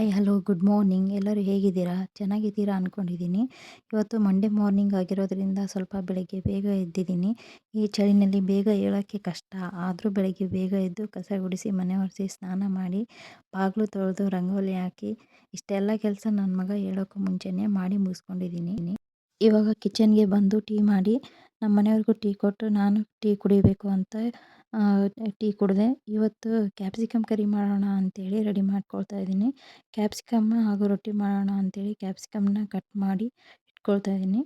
Hi, hello, good morning. ಎಲ್ಲರೂ ಹೇಗಿದ್ದೀರಾ? ಚೆನ್ನಾಗಿದ್ದೀರಾ ಅಂದ್ಕೊಂಡಿದ್ದೀನಿ. ಇವತ್ತು ಮಂಡೇ ಮಾರ್ನಿಂಗ್ ಆಗಿರೋದ್ರಿಂದ ಸ್ವಲ್ಪ ಬೆಳಗ್ಗೆ ಬೇಗ ಎದ್ದಿದ್ದೀನಿ. ಈ ಚಳಿನಲ್ಲಿ ಬೇಗ ಏಳೋಕ್ಕೆ ಕಷ್ಟ. ಆದರೂ ಬೆಳಗ್ಗೆ ಬೇಗ ಎದ್ದು ಕಸ ಗುಡಿಸಿ, ಮನೆ ಒರೆಸಿ, ಸ್ನಾನ ಮಾಡಿ, ಬಾಗಿಲು ತೊಳೆದು, ರಂಗೋಲಿ ಹಾಕಿ, ಇಷ್ಟೆಲ್ಲ ಕೆಲಸ ನನ್ನ ಮಗ ಹೇಳೋಕ್ಕೂ ಮುಂಚೆನೇ ಮಾಡಿ ಮುಗಿಸ್ಕೊಂಡಿದ್ದೀನಿ. ಇವಾಗ ಕಿಚನ್ಗೆ ಬಂದು ಟೀ ಮಾಡಿ ನಮ್ಮ ಮನೆಯವ್ರಿಗೂ ಟೀ ಕೊಟ್ಟು ನಾನು ಟೀ ಕುಡಿಬೇಕು ಅಂತ ಟೀ ಕುಡಿದೆ. ಇವತ್ತು ಕ್ಯಾಪ್ಸಿಕಮ್ ಕರಿ ಮಾಡೋಣ ಅಂತೇಳಿ ರೆಡಿ ಮಾಡ್ಕೊಳ್ತಾ ಇದ್ದೀನಿ. ಕ್ಯಾಪ್ಸಿಕಮ್ಮ ಹಾಗೂ ರೊಟ್ಟಿ ಮಾಡೋಣ ಅಂತೇಳಿ ಕ್ಯಾಪ್ಸಿಕಮ್ನ ಕಟ್ ಮಾಡಿ ಇಟ್ಕೊಳ್ತಾ ಇದ್ದೀನಿ.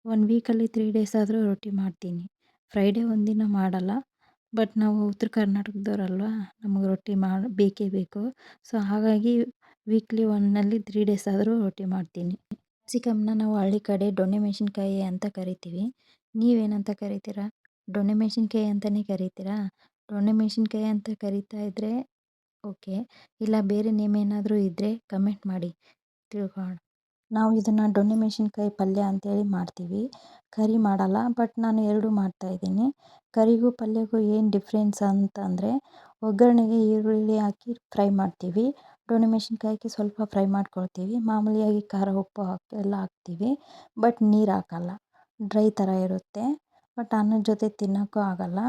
1 ವೀಕಲ್ಲಿ 3 ಡೇಸ್ ಆದರೂ ರೊಟ್ಟಿ ಮಾಡ್ತೀನಿ. ಫ್ರೈಡೇ ಒಂದಿನ ಮಾಡಲ್ಲ. ಬಟ್ ನಾವು ಉತ್ತರ ಕರ್ನಾಟಕದವ್ರಲ್ವ, ನಮಗೆ ರೊಟ್ಟಿ ಬೇಕೇ ಬೇಕು. ಸೊ ಹಾಗಾಗಿ ವೀಕ್ಲಿ 1ನಲ್ಲಿ 3 ಡೇಸ್ ಆದರೂ ರೊಟ್ಟಿ ಮಾಡ್ತೀನಿ. ಕ್ಯಾಪ್ಸಿಕಮ್ನ ನಾವು ಹಳ್ಳಿ ಕಡೆ ದೊಣ್ಣೆ ಮೆಣಸಿನ್ಕಾಯಿ ಅಂತ ಕರಿತೀವಿ. ನೀವೇನಂತ ಕರಿತೀರಾ? ದೊಣ್ಣೆ ಮೆಣಸಿನ್ಕಾಯಿ ಅಂತಲೇ ಕರಿತೀರಾ? ದೊಣ್ಣೆ ಮೆಣಸಿನ್ಕಾಯಿ ಅಂತ ಕರಿತಾ ಇದ್ದರೆ ಓಕೆ, ಇಲ್ಲ ಬೇರೆ ನೇಮ್ ಏನಾದರೂ ಇದ್ದರೆ ಕಮೆಂಟ್ ಮಾಡಿ ತಿಳ್ಕೊಳ್ಳೋಣ. ನಾವು ಇದನ್ನು ದೊಣ್ಣೆ ಮೆಣಸಿನ್ಕಾಯಿ ಪಲ್ಯ ಅಂತೇಳಿ ಮಾಡ್ತೀವಿ, ಕರಿ ಮಾಡಲ್ಲ. ಬಟ್ ನಾನು ಎರಡೂ ಮಾಡ್ತಾಯಿದ್ದೀನಿ. ಕರಿಗೂ ಪಲ್ಯಗೂ ಏನು ಡಿಫ್ರೆನ್ಸ್ ಅಂತಂದರೆ, ಒಗ್ಗರಣೆಗೆ ಈರುಳ್ಳಿ ಹಾಕಿ ಫ್ರೈ ಮಾಡ್ತೀವಿ. ದೊಣ್ಣೆ ಮೆಣಸಿನ್ಕಾಯಿಗೆ ಸ್ವಲ್ಪ ಫ್ರೈ ಮಾಡ್ಕೊಳ್ತೀವಿ. ಮಾಮೂಲಿಯಾಗಿ ಖಾರ ಉಪ್ಪು ಎಲ್ಲ ಹಾಕ್ತೀವಿ. ಬಟ್ ನೀರು ಹಾಕಲ್ಲ, ಡ್ರೈ ಥರ ಇರುತ್ತೆ. ಬಟ್ ಅನ್ನದ ಜೊತೆ ತಿನ್ನೋಕ್ಕೂ ಆಗಲ್ಲ.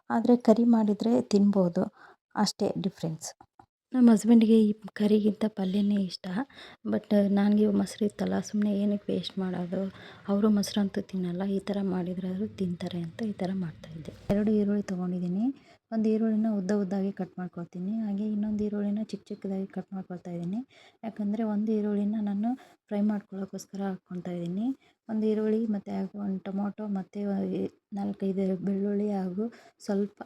ಆದರೆ ಕರಿ ಮಾಡಿದರೆ ತಿನ್ಬೋದು, ಅಷ್ಟೇ ಡಿಫ್ರೆನ್ಸ್. ನಮ್ಮ ಹಸ್ಬೆಂಡ್ಗೆ ಈ ಕರಿಗಿಂತ ಪಲ್ಯನೇ ಇಷ್ಟ. ಬಟ್ ನನಗೆ ಮೊಸರು ಇತ್ತಲ್ಲ, ಸುಮ್ಮನೆ ಏನಕ್ಕೆ ವೇಸ್ಟ್ ಮಾಡೋದು, ಅವರು ಮೊಸರಂತೂ ತಿನ್ನಲ್ಲ, ಈ ಥರ ಮಾಡಿದ್ರಾದ್ರೂ ತಿಂತಾರೆ ಅಂತ ಈ ಥರ ಮಾಡ್ತಾಯಿದ್ದೆ. 2 ಈರುಳ್ಳಿ ತೊಗೊಂಡಿದ್ದೀನಿ. ಒಂದು ಈರುಳ್ಳಿನ ಉದ್ದ ಉದ್ದಾಗಿ ಕಟ್ ಮಾಡ್ಕೊಳ್ತೀನಿ. ಹಾಗೆ ಇನ್ನೊಂದು ಈರುಳ್ಳಿನ ಚಿಕ್ಕ ಚಿಕ್ಕದಾಗಿ ಕಟ್ ಮಾಡ್ಕೊಳ್ತಾ ಇದ್ದೀನಿ. ಯಾಕಂದರೆ ಒಂದು ಈರುಳ್ಳಿನ ನಾನು ಫ್ರೈ ಮಾಡ್ಕೊಳ್ಳೋಕ್ಕೋಸ್ಕರ ಹಾಕ್ಕೊಳ್ತಾ ಇದ್ದೀನಿ. ಒಂದು ಈರುಳ್ಳಿ ಮತ್ತು ಒಂದು ಟೊಮೊಟೊ ಮತ್ತು 4-5 ಬೆಳ್ಳುಳ್ಳಿ ಹಾಗೂ ಸ್ವಲ್ಪ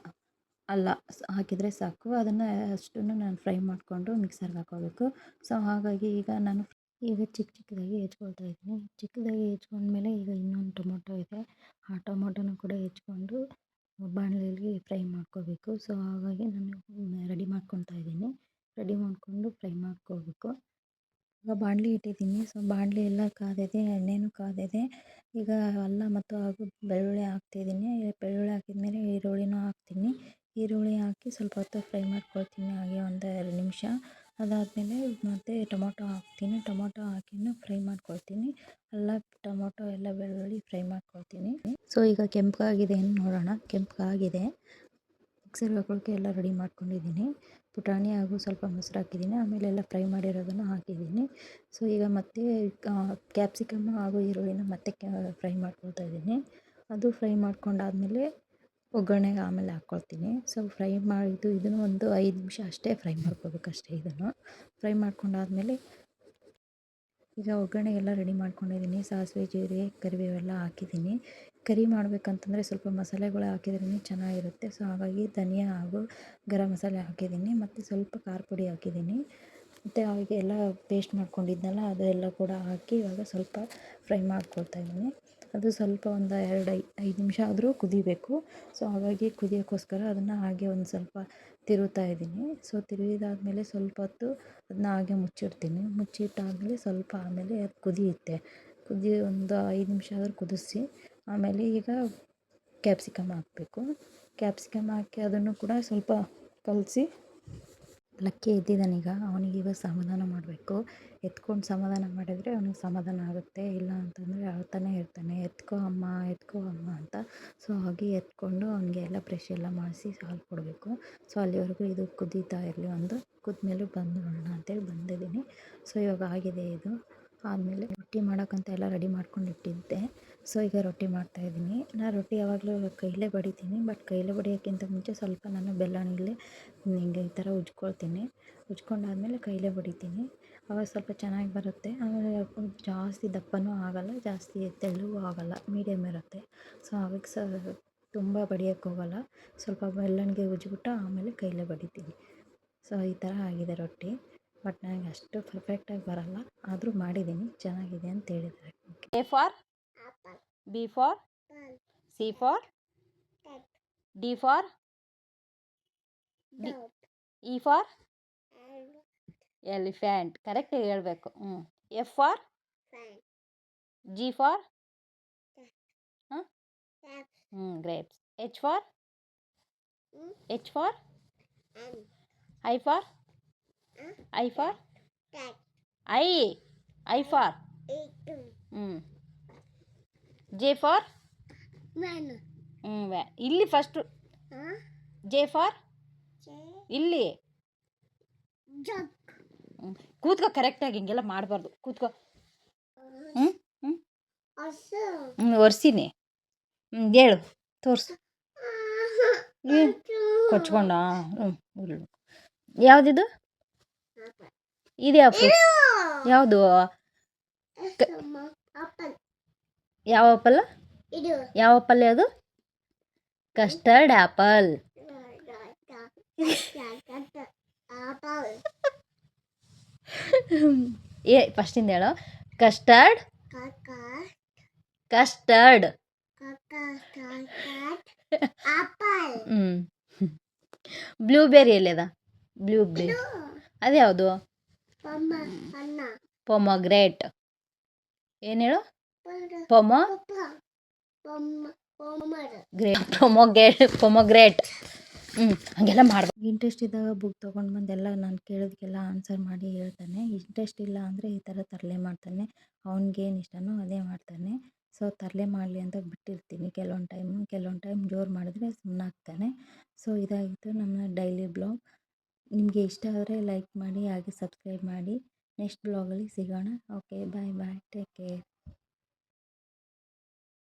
ಅಲ್ಲ ಹಾಕಿದರೆ ಸಾಕು. ಅದನ್ನು ಅಷ್ಟನ್ನು ನಾನು ಫ್ರೈ ಮಾಡಿಕೊಂಡು ಮಿಕ್ಸರ್ಗೆ ಹಾಕ್ಕೋಬೇಕು. ಸೊ ಹಾಗಾಗಿ ಈಗ ಚಿಕ್ಕ ಚಿಕ್ಕದಾಗಿ ಹೆಚ್ಕೊಳ್ತಾ ಇದ್ದೀನಿ. ಚಿಕ್ಕದಾಗಿ ಹೆಚ್ಕೊಂಡ್ಮೇಲೆ ಈಗ ಇನ್ನೊಂದು ಟೊಮೊಟೊ ಇದೆ, ಆ ಟೊಮೊಟೊನ ಕೂಡ ಹೆಚ್ಕೊಂಡು ಬಾಣಲೆಯಲ್ಲಿ ಫ್ರೈ ಮಾಡ್ಕೋಬೇಕು. ಸೊ ಹಾಗಾಗಿ ನಾನು ರೆಡಿ ಮಾಡ್ಕೊತಾ ಇದ್ದೀನಿ. ರೆಡಿ ಮಾಡಿಕೊಂಡು ಫ್ರೈ ಮಾಡ್ಕೋಬೇಕು. ಈಗ ಬಾಣಲೆ ಇಟ್ಟಿದ್ದೀನಿ. ಸೊ ಬಾಣಲೆ ಎಲ್ಲ ಕಾದಿದೆ, ಎಣ್ಣೆನೂ ಕಾದಿದೆ. ಈಗ ಅಲ್ಲ ಮತ್ತು ಹಾಗೂ ಬೆಳ್ಳುಳ್ಳಿ ಹಾಕ್ತಿದ್ದೀನಿ. ಬೆಳ್ಳುಳ್ಳಿ ಹಾಕಿದ್ಮೇಲೆ ಈರುಳ್ಳಿನೂ ಹಾಕ್ತೀನಿ. ಈರುಳ್ಳಿ ಹಾಕಿ ಸ್ವಲ್ಪ ಹೊತ್ತು ಫ್ರೈ ಮಾಡ್ಕೊಳ್ತೀನಿ, ಹಾಗೆ ಒಂದು 2 ನಿಮಿಷ. ಅದಾದಮೇಲೆ ಮತ್ತೆ ಟೊಮೊಟೊ ಹಾಕ್ತೀನಿ. ಟೊಮೊಟೊ ಹಾಕಿನೂ ಫ್ರೈ ಮಾಡ್ಕೊಳ್ತೀನಿ. ಅಲ್ಲ, ಟೊಮೊಟೊ ಎಲ್ಲ ಬೆಳ್ಳುಳ್ಳಿ ಫ್ರೈ ಮಾಡ್ಕೊಳ್ತೀನಿ. ಸೊ ಈಗ ಕೆಂಪಗಾಗಿದೆ ಏನು ನೋಡೋಣ. ಕೆಂಪಗಾಗಿದೆ. ಮಿಕ್ಸರ್ಗೆ ಹಾಕೊಳ್ಳೋಕ್ಕೆ ಎಲ್ಲ ರೆಡಿ ಮಾಡ್ಕೊಂಡಿದ್ದೀನಿ. ಪುಟಾಣಿ ಹಾಗೂ ಸ್ವಲ್ಪ ಮೊಸರು ಹಾಕಿದ್ದೀನಿ. ಆಮೇಲೆ ಎಲ್ಲ ಫ್ರೈ ಮಾಡಿರೋದನ್ನು ಹಾಕಿದ್ದೀನಿ. ಸೊ ಈಗ ಮತ್ತೆ ಕ್ಯಾಪ್ಸಿಕಮ್ ಹಾಗೂ ಈರುಳ್ಳಿನ ಮತ್ತೆ ಫ್ರೈ ಮಾಡ್ಕೊಳ್ತಾ ಇದ್ದೀನಿ. ಅದು ಫ್ರೈ ಮಾಡ್ಕೊಂಡಾದಮೇಲೆ ಒಗ್ಗರಣೆಗೆ ಆಮೇಲೆ ಹಾಕ್ಕೊಳ್ತೀನಿ. ಸೊ ಫ್ರೈ ಮಾಡಿದ್ದು ಇದನ್ನು ಒಂದು 5 ನಿಮಿಷ ಅಷ್ಟೇ ಫ್ರೈ ಮಾಡ್ಕೋಬೇಕಷ್ಟೇ. ಇದನ್ನು ಫ್ರೈ ಮಾಡ್ಕೊಂಡಾದಮೇಲೆ ಈಗ ಒಗ್ಗರಣೆಗೆಲ್ಲ ರೆಡಿ ಮಾಡ್ಕೊಂಡಿದ್ದೀನಿ. ಸಾಸಿವೆ, ಜೀರಿಗೆ, ಕರಿಬೇವೆಲ್ಲ ಹಾಕಿದ್ದೀನಿ. ಕರಿ ಮಾಡಬೇಕಂತಂದರೆ ಸ್ವಲ್ಪ ಮಸಾಲೆಗಳು ಹಾಕಿದ್ರೇ ಚೆನ್ನಾಗಿರುತ್ತೆ. ಸೊ ಹಾಗಾಗಿ ಧನಿಯಾ ಹಾಗೂ ಗರಂ ಮಸಾಲೆ ಹಾಕಿದ್ದೀನಿ, ಮತ್ತು ಸ್ವಲ್ಪ ಖಾರ ಪುಡಿ ಹಾಕಿದ್ದೀನಿ. ಮತ್ತು ಅವಾಗೆ ಎಲ್ಲ ಪೇಸ್ಟ್ ಮಾಡ್ಕೊಂಡಿದ್ನಲ್ಲ ಅದೆಲ್ಲ ಕೂಡ ಹಾಕಿ ಇವಾಗ ಸ್ವಲ್ಪ ಫ್ರೈ ಮಾಡ್ಕೊಳ್ತಾ ಇದ್ದೀನಿ. ಅದು ಸ್ವಲ್ಪ ಒಂದು 5 ನಿಮಿಷ ಆದರೂ ಕುದಿಬೇಕು. ಸೊ ಹಾಗಾಗಿ ಕುದಿಯೋಕ್ಕೋಸ್ಕರ ಅದನ್ನು ಹಾಗೆ ಒಂದು ಸ್ವಲ್ಪ ತಿರುವ್ತಾ ಇದ್ದೀನಿ. ಸೊ ತಿರುವಿದಾದ್ಮೇಲೆ ಸ್ವಲ್ಪ ಹೊತ್ತು ಅದನ್ನ ಹಾಗೆ ಮುಚ್ಚಿಡ್ತೀನಿ. ಮುಚ್ಚಿಟ್ಟಾದಮೇಲೆ ಸ್ವಲ್ಪ ಆಮೇಲೆ ಅದು ಕುದಿಯುತ್ತೆ. ಒಂದು 5 ನಿಮಿಷ ಆದರೂ ಕುದಿಸಿ ಆಮೇಲೆ ಈಗ ಕ್ಯಾಪ್ಸಿಕಮ್ ಹಾಕಬೇಕು. ಕ್ಯಾಪ್ಸಿಕಮ್ ಹಾಕಿ ಅದನ್ನು ಕೂಡ ಸ್ವಲ್ಪ ಕಲಸಿ, ಲಕ್ಕಿ ಎದ್ದಿದ್ದಾನೀಗ, ಅವನಿಗೀಗ ಸಮಾಧಾನ ಮಾಡಬೇಕು. ಎತ್ಕೊಂಡು ಸಮಾಧಾನ ಮಾಡಿದರೆ ಅವನಿಗೆ ಸಮಾಧಾನ ಆಗುತ್ತೆ. ಇಲ್ಲ ಅಂತಂದರೆ ಅಳ್ತಾನೆ ಇರ್ತಾನೆ, ಎತ್ಕೋ ಅಮ್ಮ, ಎತ್ಕೋ ಅಮ್ಮ ಅಂತ. ಸೊ ಹಾಗೆ ಎತ್ಕೊಂಡು ಅವನಿಗೆ ಎಲ್ಲ ಬ್ರಷ್ ಎಲ್ಲ ಮಾಡಿಸಿ ಹಾಲು ಕೊಡಬೇಕು. ಸೊ ಅಲ್ಲಿವರೆಗೂ ಇದು ಕುದೀತಾ ಇರಲಿ. ಕುದ್ಮೇಲೆ ಬಂದು ನೋಡೋಣ ಅಂತೇಳಿ ಬಂದಿದ್ದೀನಿ. ಸೊ ಇವಾಗ ಆಗಿದೆ ಇದು. ಆದಮೇಲೆ ರೊಟ್ಟಿ ಮಾಡೋಕ್ಕಂತ ಎಲ್ಲ ರೆಡಿ ಮಾಡ್ಕೊಂಡು ಇಟ್ಟಿದ್ದೆ. ಸೊ ಈಗ ರೊಟ್ಟಿ ಮಾಡ್ತಾಯಿದ್ದೀನಿ. ನಾನು ರೊಟ್ಟಿ ಯಾವಾಗಲೂ ಕೈಲೇ ಬಡಿತೀನಿ. ಬಟ್ ಕೈಲೇ ಬಡಿಯೋಕ್ಕಿಂತ ಮುಂಚೆ ಸ್ವಲ್ಪ ನಾನು ಬೆಲ್ಲನಲ್ಲೇ ಹಿಂಗೆ ಈ ಥರ ಉಜ್ಕೊಳ್ತೀನಿ. ಉಜ್ಕೊಂಡಾದ್ಮೇಲೆ ಕೈಲೇ ಬಡಿತೀನಿ. ಆವಾಗ ಸ್ವಲ್ಪ ಚೆನ್ನಾಗಿ ಬರುತ್ತೆ. ಆಮೇಲೆ ಜಾಸ್ತಿ ದಪ್ಪನೂ ಆಗೋಲ್ಲ, ಜಾಸ್ತಿ ತೆಳ್ಳಗೂ ಆಗೋಲ್ಲ, ಮೀಡಿಯಮ್ ಇರುತ್ತೆ. ಸೊ ಅವಾಗ ತುಂಬ ಬಡಿಯೋಕ್ಕೆ ಹೋಗೋಲ್ಲ, ಸ್ವಲ್ಪ ಬೆಲ್ಲನಿಗೆ ಉಜ್ಬಿಟ್ಟು ಆಮೇಲೆ ಕೈಲೇ ಬಡಿತೀನಿ. ಸೊ ಈ ಥರ ಆಗಿದೆ ರೊಟ್ಟಿ. ಬಟ್ ನನಗೆ ಅಷ್ಟು ಪರ್ಫೆಕ್ಟಾಗಿ ಬರೋಲ್ಲ, ಆದರೂ ಮಾಡಿದ್ದೀನಿ, ಚೆನ್ನಾಗಿದೆ ಅಂತ ಹೇಳಿದ್ದಾರೆ. A for B for C for D for E for elephant. ಕರೆಕ್ಟಾಗಿ ಹೇಳಬೇಕು. F for G for grapes. H for I for I. I for. J for. ಇಲ್ಲಿ ಫಸ್ಟು ಜೆ ಫಾರ್. ಇಲ್ಲಿ ಕೂತ್ಕೋ ಕರೆಕ್ಟಾಗಿ, ಹಿಂಗೆಲ್ಲ ಮಾಡಬಾರ್ದು. ಕೂತ್ಕೋ. ಒರ್ಸಿನಿ. ಹೇಳು, ತೋರಿಸು. ಕೊಚ್ಕೊಂಡ. ಯಾವುದಿದು? ಇದು ಯಾವ ಫ್ರೂಟ್ಸ್? ಯಾವುದು? ಯಾವ ಆಪಲ್? ಯಾವ ಆಪಲ್ ಅದು? Custard apple. ಫಸ್ಟಿಂದ ಹೇಳು. ಕಸ್ಟರ್ಡ್. ಕಸ್ಟರ್ಡ್. ಬ್ಲೂಬೆರಿ ಎಲ್ಲಿದೆ? ಬ್ಲೂಬೆರಿ ಅದ್ಯಾವುದು? ಪೊಮೊಗ್ರೇಟ್. ಏನು ಹೇಳು? ಪೊಮೊಗ್ರೇಟ್. ಹಂಗೆಲ್ಲ ಮಾಡ್ಬೇಕು. ಇಂಟ್ರೆಸ್ಟ್ ಇದ್ದಾಗ ಬುಕ್ ತೊಗೊಂಡು ಬಂದೆಲ್ಲ ನಾನು ಕೇಳೋದಕ್ಕೆಲ್ಲ ಆನ್ಸರ್ ಮಾಡಿ ಹೇಳ್ತಾನೆ. ಇಂಟ್ರೆಸ್ಟ್ ಇಲ್ಲ ಅಂದರೆ ಈ ಥರ ತರಲೆ ಮಾಡ್ತಾನೆ. ಅವ್ನಿಗೇನು ಇಷ್ಟನೋ ಅದೇ ಮಾಡ್ತಾನೆ. ಸೊ ತರಲೆ ಮಾಡಲಿ ಅಂತ ಬಿಟ್ಟಿರ್ತೀನಿ ಕೆಲವೊಂದು ಟೈಮ್ ಜೋರು ಮಾಡಿದ್ರೆ ಸುಮ್ಮನಾಗ್ತಾನೆ. ಸೊ ಇದಾಗಿತ್ತು ನಮ್ಮ ಡೈಲಿ ಬ್ಲಾಗ್. ನಿಮಗೆ ಇಷ್ಟ ಆದರೆ ಲೈಕ್ ಮಾಡಿ, ಹಾಗೆ ಸಬ್ಸ್ಕ್ರೈಬ್ ಮಾಡಿ. ನೆಕ್ಸ್ಟ್ ಬ್ಲಾಗಲ್ಲಿ ಸಿಗೋಣ. ಓಕೆ, ಬಾಯ್ ಬಾಯ್, ಟೇಕ್ ಕೇರ್.